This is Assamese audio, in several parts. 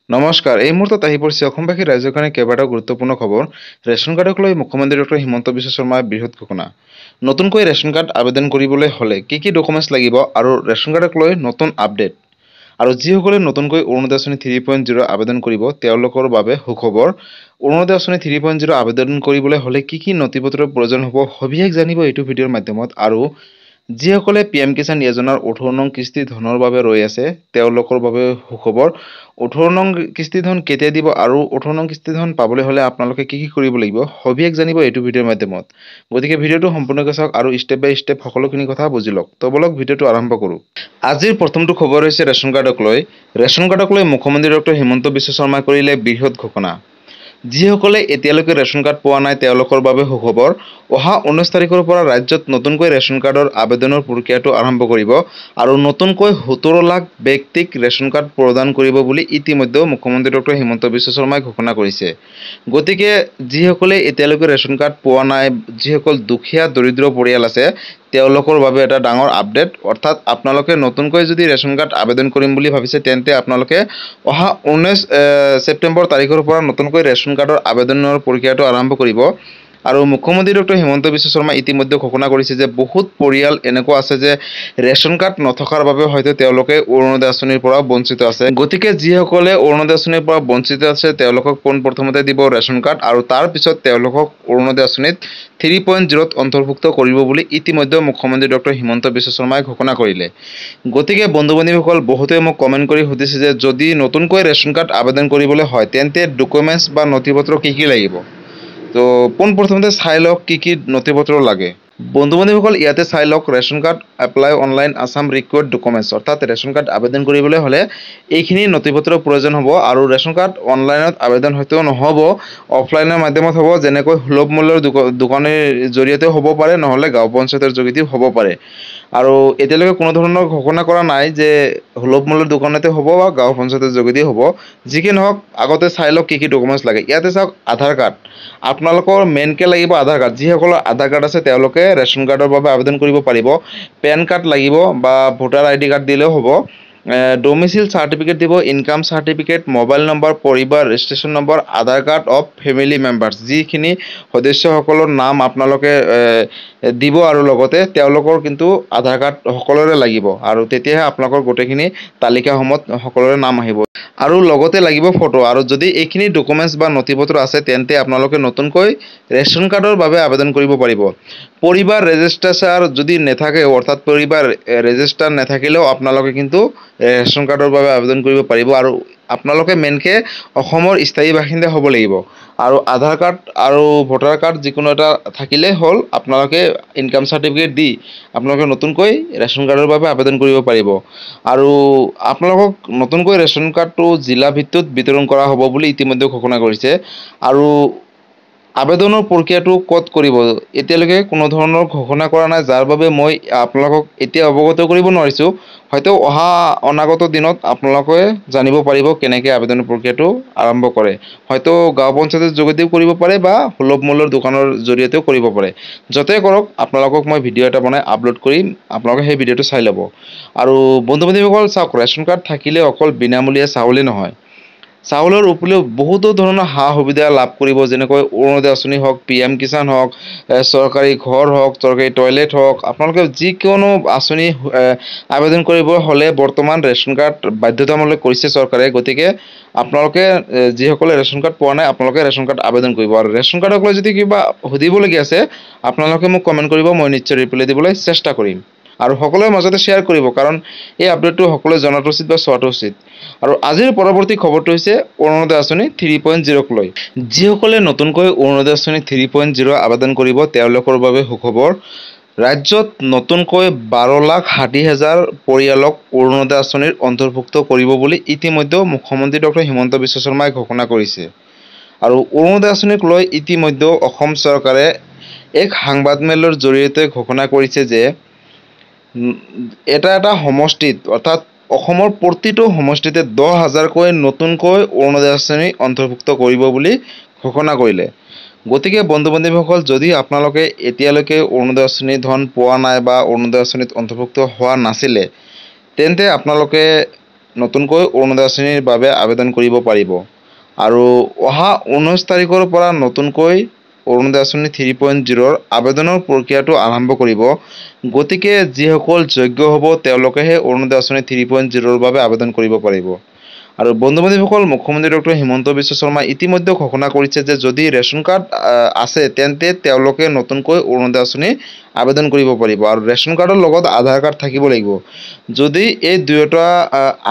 নমস্কাৰ। এই মুহূৰ্তত আহি পৰিছে অসমবাসী ৰাইজৰ কাৰণে কেইবাটাও গুৰুত্বপূৰ্ণ খবৰ। ৰেচন কাৰ্ডক লৈ মুখ্যমন্ত্ৰী ডক্টৰ হিমন্ত বিশ্ব শৰ্মাৰ বৃহৎ ঘোষণা। নতুনকৈ ৰেচন কাৰ্ড আবেদন কৰিবলৈ হ'লে কি ডকুমেণ্টছ লাগিব আৰু ৰেচন কাৰ্ডক লৈ নতুন আপডেট। আৰু যিসকলে নতুনকৈ অৰুণোদয় আঁচনি 3.0 আবেদন কৰিব তেওঁলোকৰ বাবে সুখবৰ। অৰুণোদয় আঁচনি 3.0 আবেদন কৰিবলৈ হ'লে কি নথিপত্ৰৰ প্ৰয়োজন হ'ব সবিশেষ জানিব এইটো ভিডিঅ'ৰ মাধ্যমত। আৰু যিসকলে PM কিষাণ যোজনাৰ 18 নং কিস্তি ধনৰ বাবে ৰৈ আছে তেওঁলোকৰ বাবে সুখবৰ। 18 নং কিস্তি ধন কেতিয়া দিব আৰু 18 নং কিস্তি ধন পাবলৈ হ'লে আপোনালোকে কি কৰিব লাগিব সবিশেষ জানিব এইটো ভিডিঅ'ৰ মাধ্যমত। গতিকে ভিডিঅ'টো সম্পূৰ্ণকৈ চাওক আৰু ষ্টেপ বাই ষ্টেপ সকলোখিনি কথা বুজি লওক। তো বলক ভিডিঅ'টো আৰম্ভ কৰোঁ। আজিৰ প্ৰথমটো খবৰ হৈছে ৰেচন কাৰ্ডক লৈ। ৰেচন কাৰ্ডক লৈ মুখ্যমন্ত্ৰী ডক্টৰ হিমন্ত বিশ্ব শৰ্মাই কৰিলে বৃহৎ ঘোষণা। যিসকলে এতিয়ালৈকে ৰেচন কাৰ্ড পোৱা নাই তেওঁলোকৰ বাবে সুখবৰ। অহা 19 তাৰিখৰ পৰা ৰাজ্যত নতুনকৈ ৰেচন কাৰ্ডৰ আবেদনৰ প্ৰক্ৰিয়াটো আৰম্ভ কৰিব আৰু নতুনকৈ 17 লাখ ব্যক্তিক ৰেচন কাৰ্ড প্ৰদান কৰিব বুলি ইতিমধ্যে মুখ্যমন্ত্ৰী ডক্টৰ হিমন্ত বিশ্ব শৰ্মাই ঘোষণা কৰিছে। গতিকে যিসকলে এতিয়ালৈকে ৰেচন কাৰ্ড পোৱা নাই, যিসকল দুখীয়া দৰিদ্ৰ পৰিয়াল আছে তেওঁলোকৰ বাবে এটা ডাঙৰ আপডেট। অৰ্থাৎ আপোনালোকে নতুনকৈ যদি ৰেচন কাৰ্ড আবেদন কৰিম বুলি ভাবিছে তেন্তে আপোনালোকে অহা 19 ছেপ্টেম্বৰ তাৰিখৰ পৰা নতুনকৈ ৰেচন কাৰ্ডৰ আবেদনৰ প্ৰক্ৰিয়াটো আৰম্ভ কৰিব। আৰু মুখ্যমন্ত্ৰী ডক্টৰ হিমন্ত বিশ্ব শৰ্মাই ইতিমধ্যে ঘোষণা কৰিছে যে বহুত পৰিয়াল এনেকুৱা আছে যে ৰেচন কাৰ্ড নথকাৰ বাবে হয়তো তেওঁলোকে অৰুণোদয় আঁচনিৰ পৰা বঞ্চিত আছে। গতিকে যিসকলে অৰুণোদয় আঁচনিৰ পৰা বঞ্চিত আছে তেওঁলোকক পোনপ্ৰথমতে দিব ৰেচন কাৰ্ড আৰু তাৰ পিছত তেওঁলোকক অৰুণোদয় আঁচনিত 3.0ত অন্তৰ্ভুক্ত কৰিব বুলি ইতিমধ্যে মুখ্যমন্ত্ৰী ডক্টৰ হিমন্ত বিশ্ব শৰ্মাই ঘোষণা কৰিলে। গতিকে বন্ধু-বান্ধৱীসকল বহুতে মোক কমেণ্ট কৰি সুধিছে যে যদি নতুনকৈ ৰেচন কাৰ্ড আবেদন কৰিবলৈ হয় তেন্তে ডকুমেণ্টছ বা নথিপত্ৰ কি লাগিব। তো পোনপ্ৰথমতে চাই লওক কি নথিপত্ৰ লাগে। বন্ধু-বান্ধৱীসকল ইয়াতে চাই লওক ration card apply online Assam required documents. অৰ্থাৎ ৰেচন কাৰ্ড আবেদন কৰিবলৈ হ'লে এইখিনি নথিপত্ৰৰ প্ৰয়োজন হ'ব আৰু ৰেচন কাৰ্ড অনলাইনত আবেদন হয়তো নহ'ব, অফলাইনৰ মাধ্যমত হ'ব, যেনেকৈ সুলভ মূল্যৰ দোকানীৰ জৰিয়তে হ'ব পাৰে, নহ'লে গাঁও পঞ্চায়তৰ যোগেদিও হ'ব পাৰে। আৰু এতিয়ালৈকে কোনো ধৰণৰ ঘোষণা কৰা নাই যে সুলভ মূল্যৰ দোকানতে হ'ব বা গাঁও পঞ্চায়তৰ যোগেদি হ'ব। যি কি নহওক আগতে চাই লওক কি ডকুমেণ্টছ লাগে। ইয়াতে চাওক আধাৰ কাৰ্ড। আপোনালোকৰ মেইনকৈ লাগিব আধাৰ কাৰ্ড। যিসকলৰ আধাৰ কাৰ্ড আছে তেওঁলোকে ৰেচন কাৰ্ডৰ বাবে আবেদন কৰিব পাৰিব। পেন কাৰ্ড লাগিব বা ভোটাৰ ID কাৰ্ড দিলেও হ'ব। ডমিচিল চাৰ্টিফিকেট দিব, ইনকাম চাৰ্টিফিকেট, মোবাইল নম্বৰ, পৰিবাৰ registration number, Aadhaar card of family members. যিখিনি সদস্যসকলৰ নাম আপোনালোকে দিব আৰু লগতে তেওঁলোকৰ কিন্তু আধাৰ কাৰ্ড সকলোৰে লাগিব আৰু তেতিয়াহে আপোনালোকৰ গোটেইখিনি তালিকাসমূহত সকলোৰে নাম আহিব। আৰু লগতে লাগিব ফটো। আৰু যদি এইখিনি ডকুমেণ্টছ বা নথিপত্ৰ আছে তেন্তে আপোনালোকে নতুনকৈ ৰেচন কাৰ্ডৰ বাবে আবেদন কৰিব পাৰিব। পৰিবাৰ ৰেজিষ্ট্ৰেচাৰ যদি নাথাকে, অৰ্থাৎ পৰিবাৰ ৰেজিষ্টাৰ নাথাকিলেও আপোনালোকে কিন্তু ৰেচন কাৰ্ডৰ বাবে আবেদন কৰিব পাৰিব। আৰু আপোনালোকে মেইনকৈ অসমৰ স্থায়ী বাসিন্দা হ'ব লাগিব। আৰু আধাৰ কাৰ্ড আৰু ভোটাৰ কাৰ্ড যিকোনো এটা থাকিলে হ'ল। আপোনালোকে ইনকাম চাৰ্টিফিকেট দি আপোনালোকে নতুনকৈ ৰেচন কাৰ্ডৰ বাবে আবেদন কৰিব পাৰিব। আৰু আপোনালোকক নতুনকৈ ৰেচন কাৰ্ডটো জিলা ভিত্তিত বিতৰণ কৰা হ'ব বুলি ইতিমধ্যে ঘোষণা কৰিছে। আৰু আবেদনৰ প্ৰক্ৰিয়াটো ক'ত কৰিব এতিয়ালৈকে কোনো ধৰণৰ ঘোষণা কৰা নাই, যাৰ বাবে মই আপোনালোকক এতিয়া অৱগত কৰিব নোৱাৰিছোঁ। হয়তো অনাগত দিনত আপোনালোকে জানিব পাৰিব কেনেকৈ আবেদনৰ প্ৰক্ৰিয়াটো আৰম্ভ কৰে। হয়তো গাঁও পঞ্চায়তৰ যোগেদিও কৰিব পাৰে বা সুলভ মূল্যৰ দোকানৰ জৰিয়তেও কৰিব পাৰে। য'তেই কৰক আপোনালোকক মই ভিডিঅ' এটা বনাই আপলোড কৰিম, আপোনালোকে সেই ভিডিঅ'টো চাই ল'ব। আৰু বন্ধু-বান্ধৱীসকল চাওক, ৰেচন কাৰ্ড থাকিলে অকল বিনামূলীয়া চাউলেই নহয়, চাউলৰ উপৰিও বহুতো ধৰণৰ সা সুবিধা লাভ কৰিব। যেনেকৈ অৰুণোদয় আঁচনি হওক, PM কিষাণ হওক, চৰকাৰী ঘৰ হওক, চৰকাৰী টয়লেট হওক। আপোনালোকে যিকোনো আঁচনি আবেদন কৰিব হ'লে বৰ্তমান ৰেচন কাৰ্ড বাধ্যতামূলক কৰিছে চৰকাৰে। গতিকে আপোনালোকে যিসকলে ৰেচন কাৰ্ড পোৱা নাই আপোনালোকে ৰেচন কাৰ্ড আবেদন কৰিব। আৰু ৰেচন কাৰ্ডক লৈ যদি কিবা সুধিবলগীয়া আছে আপোনালোকে মোক কমেণ্ট কৰিব, মই নিশ্চয় ৰিপ্লাই দিবলৈ চেষ্টা কৰিম। আৰু সকলোৰে মাজতে শ্বেয়াৰ কৰিব, কাৰণ এই আপডেটটো সকলোৱে জনাটো উচিত বা চোৱাটো উচিত। আৰু আজিৰ পৰৱৰ্তী খবৰটো হৈছে অৰুণোদয় আঁচনি 3.0ক লৈ। যিসকলে নতুনকৈ অৰুণোদয় আঁচনি 3.0 আবেদন কৰিব তেওঁলোকৰ বাবে সুখবৰ। ৰাজ্যত নতুনকৈ 12,60,000 পৰিয়ালক অৰুণোদয় আঁচনিৰ অন্তৰ্ভুক্ত কৰিব বুলি ইতিমধ্যে মুখ্যমন্ত্ৰী ডক্টৰ হিমন্ত বিশ্ব শৰ্মাই ঘোষণা কৰিছে। আৰু অৰুণোদয় আঁচনিক লৈ ইতিমধ্যে অসম চৰকাৰে এক সংবাদমেলৰ জৰিয়তে ঘোষণা কৰিছে যে এটা সমষ্টিত, অৰ্থাৎ অসমৰ প্ৰতিটো সমষ্টিতে 10,000কৈ নতুনকৈ অৰুণোদয় আঁচনি অন্তৰ্ভুক্ত কৰিব বুলি ঘোষণা কৰিলে। গতিকে বন্ধু-বান্ধৱীসকল, যদি আপোনালোকে এতিয়ালৈকে অৰুণোদয় আঁচনিৰ ধন পোৱা নাই বা অৰুণোদয় আঁচনিত অন্তৰ্ভুক্ত হোৱা নাছিলে তেন্তে আপোনালোকে নতুনকৈ অৰুণোদয় আঁচনিৰ বাবে আবেদন কৰিব পাৰিব। আৰু অহা 19 তাৰিখৰ পৰা নতুনকৈ অৰুণোদয় আঁচনি 3.0ৰ আবেদনৰ প্ৰক্ৰিয়াটো আৰম্ভ কৰিব। গতিকে যিসকল যোগ্য হ'ব তেওঁলোকেহে অৰুণোদয় আঁচনি 3.0ৰ বাবে আবেদন কৰিব পাৰিব। আৰু বন্ধু-বান্ধৱীসকল, মুখ্যমন্ত্ৰী ডক্টৰ হিমন্ত বিশ্ব শৰ্মাই ইতিমধ্যে ঘোষণা কৰিছে যে যদি ৰেচন কাৰ্ড আছে তেন্তে তেওঁলোকে নতুনকৈ অৰুণোদয় আঁচনি আবেদন কৰিব পাৰিব। আৰু ৰেচন কাৰ্ডৰ লগত আধাৰ কাৰ্ড থাকিব লাগিব। যদি এই দুয়োটা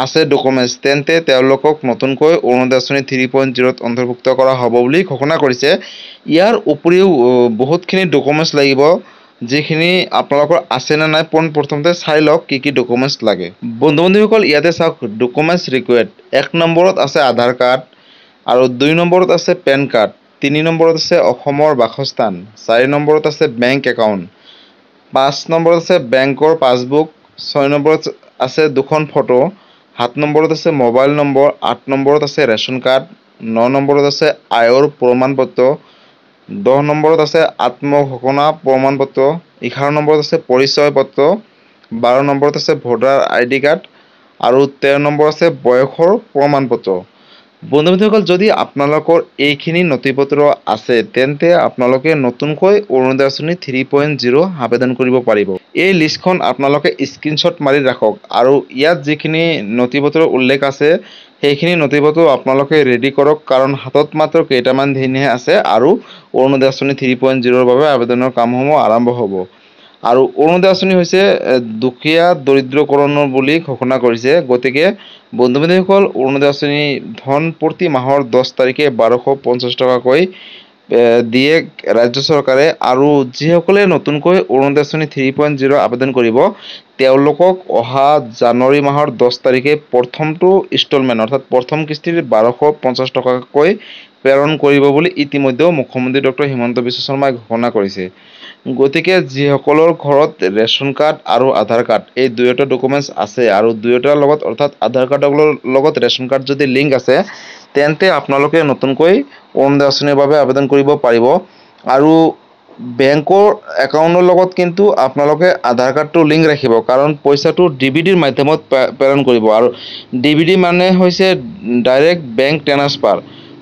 আছে ডকুমেণ্টছ, তেন্তে তেওঁলোকক নতুনকৈ অৰুণোদয় আঁচনি 3.0ত অন্তৰ্ভুক্ত কৰা হ'ব বুলি ঘোষণা কৰিছে। ইয়াৰ উপৰিও বহুতখিনি ডকুমেণ্টছ লাগিব, যিখিনি আপোনালোকৰ আছে নে নাই পোনপ্ৰথমতে চাই লওক কি কি ডকুমেণ্টছ লাগে। বন্ধু-বান্ধৱীসকল, ইয়াতে চাওক ডকুমেণ্টছ ৰিকুৱাৰ্ড। 1 নম্বৰত আছে আধাৰ কাৰ্ড, আৰু 2 নম্বৰত আছে পেন কাৰ্ড, 3 নম্বৰত আছে অসমৰ বাসস্থান, 4 নম্বৰত আছে বেংক একাউণ্ট, 5 নম্বৰত আছে বেংকৰ পাছবুক, 6 নম্বৰত আছে 2খন ফটো, 7 নম্বৰত আছে মোবাইল নম্বৰ, 8 নম্বৰত আছে ৰেচন কাৰ্ড, 9 নম্বৰত আছে আয়ৰ প্ৰমাণপত্ৰ, 10 নম্বৰত আছে আত্মঘোষণা প্ৰমাণপত্ৰ, 11 নম্বৰত আছে পৰিচয় পত্ৰ, 12 নম্বৰত আছে ভোটাৰ ID কাৰ্ড, আৰু 13 নম্বৰ আছে বয়সৰ প্ৰমাণপত্ৰ। বন্ধু-বান্ধৱীসকল, যদি আপোনালোকৰ এইখিনি নথিপত্ৰ আছে তেন্তে আপোনালোকে নতুনকৈ অৰুণোদয় আঁচনি 3.0 আবেদন কৰিব পাৰিব। এই লিষ্টখন আপোনালোকে স্ক্ৰীনশ্বট মাৰি ৰাখক, আৰু ইয়াত যিখিনি নথিপত্ৰৰ উল্লেখ আছে সেইখিনি নথিপত্ৰ আপোনালোকে ৰেডি কৰক, কাৰণ হাতত মাত্ৰ কেইটামান দিনহে আছে আৰু অৰুণোদয় আঁচনি 3.0ৰ বাবে আবেদনৰ কামসমূহ আৰম্ভ হ'ব। আৰু অৰুণোদয় আঁচনি হৈছে দুখীয়া দৰিদ্ৰকৰণ বুলি ঘোষণা কৰিছে। গতিকে বন্ধু-বান্ধৱীসকল, অৰুণোদয় আঁচনি ধন প্ৰতি মাহৰ 10 তাৰিখে 1250 টকাকৈ দিয়ে ৰাজ্য চৰকাৰে। আৰু যিসকলে নতুনকৈ অৰুণোদয় আঁচনি 3.0 আবেদন কৰিব তেওঁলোকক অহা জানুৱাৰী মাহৰ 10 তাৰিখে প্ৰথমটো ইনষ্টলমেণ্ট অৰ্থাৎ প্ৰথম কিস্তিৰ 1250 টকাকৈ প্ৰেৰণ কৰিব বুলি ইতিমধ্যে মুখ্যমন্ত্ৰী ডক্টৰ হিমন্ত বিশ্ব শৰ্মাই ঘোষণা কৰিছে। গতিকে যিসকলৰ ঘৰত ৰেচন কাৰ্ড আৰু আধাৰ কাৰ্ড এই দুয়োটা ডকুমেণ্টছ আছে, আৰু দুয়োটাৰ লগত অৰ্থাৎ আধাৰ কাৰ্ডৰ লগত ৰেচন কাৰ্ড যদি লিংক আছে তেন্তে আপোনালোকে নতুনকৈ অৰুণোদয় আঁচনিৰ বাবে আবেদন কৰিব পাৰিব। আৰু বেংকৰ একাউণ্টৰ লগত কিন্তু আপোনালোকে আধাৰ কাৰ্ডটো লিংক ৰাখিব, কাৰণ পইচাটো DBDৰ মাধ্যমত প্ৰেৰণ কৰিব। আৰু DBD মানে হৈছে ডাইৰেক্ট বেংক ট্ৰেন্সফাৰ।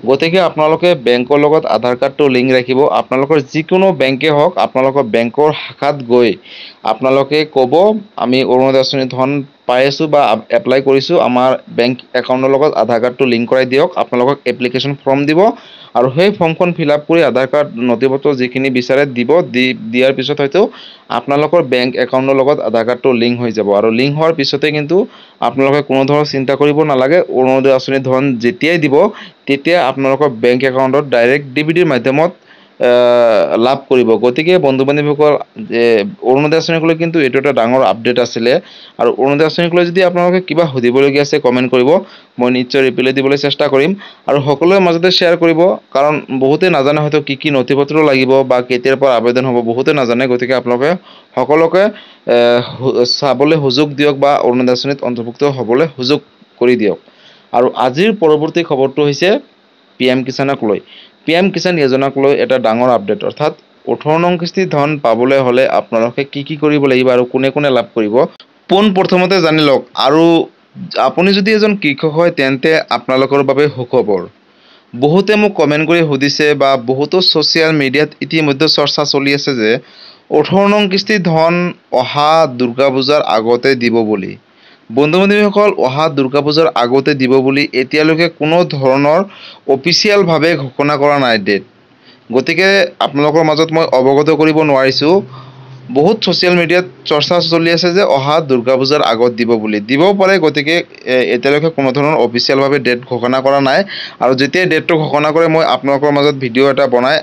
গতিকে আপোনালোকে বেংকৰ লগত আধাৰ কাৰ্ডটো লিংক ৰাখিব। আপোনালোকৰ যিকোনো বেংকে হওক, আপোনালোকৰ বেংকৰ শাখাত গৈ আপোনালোকে ক'ব আমি অৰুণোদয় আঁচনি ধন পাই আছোঁ বা এপ্লাই কৰিছোঁ, আমাৰ বেংক একাউণ্টৰ লগত আধাৰ কাৰ্ডটো লিংক কৰাই দিয়ক। আপোনালোকক এপ্লিকেশ্যন ফৰ্ম দিব, আৰু সেই ফৰ্মখন ফিল আপ কৰি আধাৰ কাৰ্ড নথিপত্ৰ যিখিনি বিচাৰে দিয়াৰ পিছত হয়তো আপোনালোকৰ বেংক একাউণ্টৰ লগত আধাৰ কাৰ্ডটো লিংক হৈ যাব। আৰু লিংক হোৱাৰ পিছতে কিন্তু আপোনালোকে কোনো ধৰণৰ চিন্তা কৰিব নালাগে। অৰুণোদয় আঁচনি ধন যেতিয়াই দিব তেতিয়া আপোনালোকৰ বেংক একাউণ্টত ডাইৰেক্ট DBDৰ মাধ্যমত লাভ কৰিব। গতিকে বন্ধু-বান্ধৱীসকল, অৰুণোদয় আঁচনিক লৈ কিন্তু এইটো এটা ডাঙৰ আপডেট আছিলে। আৰু অৰুণোদয় আঁচনিক লৈ যদি আপোনালোকে কিবা সুধিবলগীয়া আছে কমেণ্ট কৰিব, মই নিশ্চয় ৰিপ্লাই দিবলৈ চেষ্টা কৰিম। আৰু সকলোৰে মাজতে শ্বেয়াৰ কৰিব, কাৰণ বহুতে নাজানে হয়তো কি কি নথিপত্ৰ লাগিব বা কেতিয়াৰ পৰা আবেদন হ'ব, বহুতে নাজানে। গতিকে আপোনালোকে সকলোকে চাবলৈ সুযোগ দিয়ক বা অৰুণোদয় আঁচনিত অন্তৰ্ভুক্ত হ'বলৈ সুযোগ কৰি দিয়ক। আৰু আজিৰ পৰৱৰ্তী খবৰটো হৈছে PM কিষাণক লৈ। PM কিষাণ যোজনাক লৈ এটা ডাঙৰ আপডেট, অৰ্থাৎ 18 নং কিস্তিৰ ধন পাবলৈ হ'লে আপোনালোকে কি কি কৰিব লাগিব আৰু কোনে কোনে লাভ কৰিব পোনপ্ৰথমতে জানি লওক। আৰু আপুনি যদি এজন কৃষক হয় তেন্তে আপোনালোকৰ বাবে সুখবৰ। বহুতে মোক কমেণ্ট কৰি সুধিছে বা বহুতো ছ'চিয়েল মিডিয়াত ইতিমধ্যে চৰ্চা চলি আছে যে 18 নং কিস্তিৰ ধন অহা দুৰ্গা পূজাৰ আগতে দিব বুলি। বন্ধু-বান্ধৱীসকল, অহা দুৰ্গা পূজাৰ আগতে দিব বুলি এতিয়ালৈকে কোনো ধৰণৰ অফিচিয়েলভাৱে ঘোষণা কৰা নাই ডেট। গতিকে আপোনালোকৰ মাজত মই অৱগত কৰিব নোৱাৰিছোঁ। বহুত ছ'চিয়েল মিডিয়াত চৰ্চা চলি আছে যে অহা দুৰ্গা পূজাৰ আগত দিব বুলি। দিবও পাৰে, গতিকে এতিয়ালৈকে কোনো ধৰণৰ অফিচিয়েলভাৱে ডেট ঘোষণা কৰা নাই। আৰু যেতিয়া ডেটটো ঘোষণা কৰে মই আপোনালোকৰ মাজত ভিডিঅ' এটা বনাই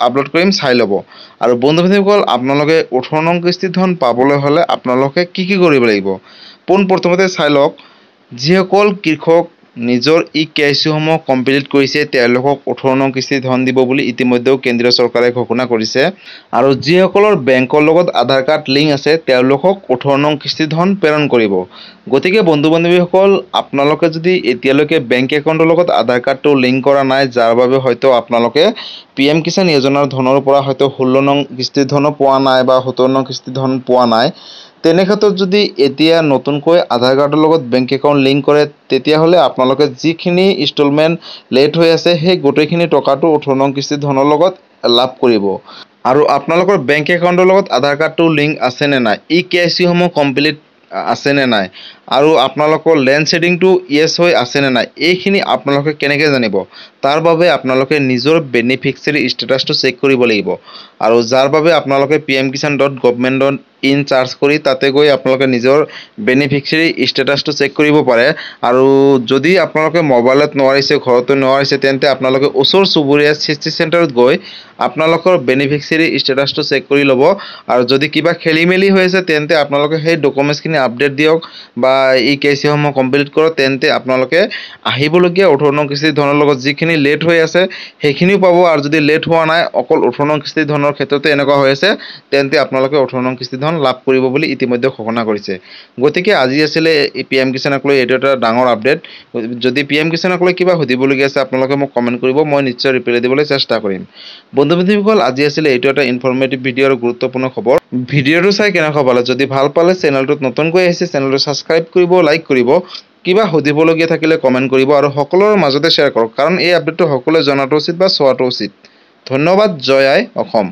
আপলোড কৰিম, চাই ল'ব। আৰু বন্ধু-বান্ধৱীসকল, আপোনালোকে 18 নং কিস্তিৰ ধন পাবলৈ হ'লে আপোনালোকে কি কি কৰিব লাগিব পোনপ্ৰথমতে চাই লওক। যিসকল কৃষক নিজৰ KYC-সমূহ কমপ্লিট কৰিছে তেওঁলোকক 18 নং কিস্তিৰ ধন দিব বুলি ইতিমধ্যেও কেন্দ্ৰীয় চৰকাৰে ঘোষণা কৰিছে। আৰু যিসকলৰ বেংকৰ লগত আধাৰ কাৰ্ড লিংক আছে তেওঁলোকক 18 নং কিস্তিৰ ধন প্ৰেৰণ কৰিব। গতিকে বন্ধু-বান্ধৱীসকল, আপোনালোকে যদি এতিয়ালৈকে বেংক একাউণ্টৰ লগত আধাৰ কাৰ্ডটো লিংক কৰা নাই, যাৰ বাবে হয়তো আপোনালোকে PM কিষাণ যোজনাৰ ধনৰ পৰা হয়তো 16 নং কিস্তিৰ ধনো পোৱা নাই বা 17 নং কিস্তিৰ ধন পোৱা নাই, তেনে ক্ষেত্ৰত যদি এতিয়া নতুনকৈ আধাৰ কাৰ্ডৰ লগত বেংক একাউণ্ট লিংক কৰে তেতিয়াহ'লে আপোনালোকে যিখিনি ইনষ্টলমেণ্ট লেট হৈ আছে সেই গোটেইখিনি টকাটো 18 নং কিস্তি ধনৰ লগত লাভ কৰিব। আৰু আপোনালোকৰ বেংক একাউণ্টৰ লগত আধাৰ কাৰ্ডটো লিংক আছে নে নাই, KYC সমূহ কমপ্লিট আছে নে নাই, আৰু আপোনালোকৰ লেণ্ড শেডিংটো ইয়েছ হৈ আছে নে নাই, এইখিনি আপোনালোকে কেনেকৈ জানিব? তাৰ বাবে আপোনালোকে নিজৰ বেনিফিচিয়াৰী ষ্টেটাছটো চেক কৰিব লাগিব। আৰু যাৰ বাবে আপোনালোকে pmkisan.government.in চাৰ্চ কৰি তাতে গৈ আপোনালোকে নিজৰ বেনিফিচিয়াৰী ষ্টেটাছটো চেক কৰিব পাৰে। আৰু যদি আপোনালোকে মোবাইলত নোৱাৰিছে, ঘৰতো নোৱাৰিছে, তেন্তে আপোনালোকে ওচৰ চুবুৰীয়া CSC চেণ্টাৰত গৈ আপোনালোকৰ বেনিফিচিয়াৰী ষ্টেটাছটো চেক কৰি ল'ব। আৰু যদি কিবা খেলি মেলি হৈ আছে তেন্তে আপোনালোকে সেই ডকুমেণ্টছখিনি আপডেট দিয়ক বা KYC সমূহ কমপ্লিট কৰক, তেন্তে আপোনালোকে আহিবলগীয়া 18 নং কিস্তি ধনৰ লগত যিখিনি লেট হৈ আছে সেইখিনিও পাব। আৰু যদি লেট হোৱা নাই, অকল 18 নং কিস্তি ধনৰ ক্ষেত্ৰতে এনেকুৱা হৈ আছে, তেন্তে আপোনালোকে 18 নং কিস্তি ধন লাভ কৰিব বুলি ইতিমধ্যে ঘোষণা কৰিছে। গতিকে আজি আছিলে PM কিষাণক লৈ এইটো এটা ডাঙৰ আপডেট। যদি PM কিষাণক লৈ কিবা সুধিবলগীয়া আছে আপোনালোকে মোক কমেণ্ট কৰিব, মই নিশ্চয় ৰিপ্লাই দিবলৈ চেষ্টা কৰিম। বন্ধু-বান্ধৱীসকল, আজি আছিলে এইটো এটা ইনফৰ্মেটিভ ভিডিঅ' আৰু গুৰুত্বপূৰ্ণ খবৰ। ভিডিঅ'টো চাই কেনেকুৱা পালে? যদি ভাল পালে চেনেলটোত নতুনকৈ আহিছে, চেনেলটো ছাবস্ক্ৰাইব কৰিব, লাইক কৰিব, কিবা সুধিবলগীয়া থাকিলে কমেণ্ট কৰিব আৰু সকলোৰে মাজতে শ্বেয়াৰ কৰক, কাৰণ এই আপডেটটো সকলোৱে জনাটো উচিত বা চোৱাটো উচিত। ধন্যবাদ। জয় আই অসম।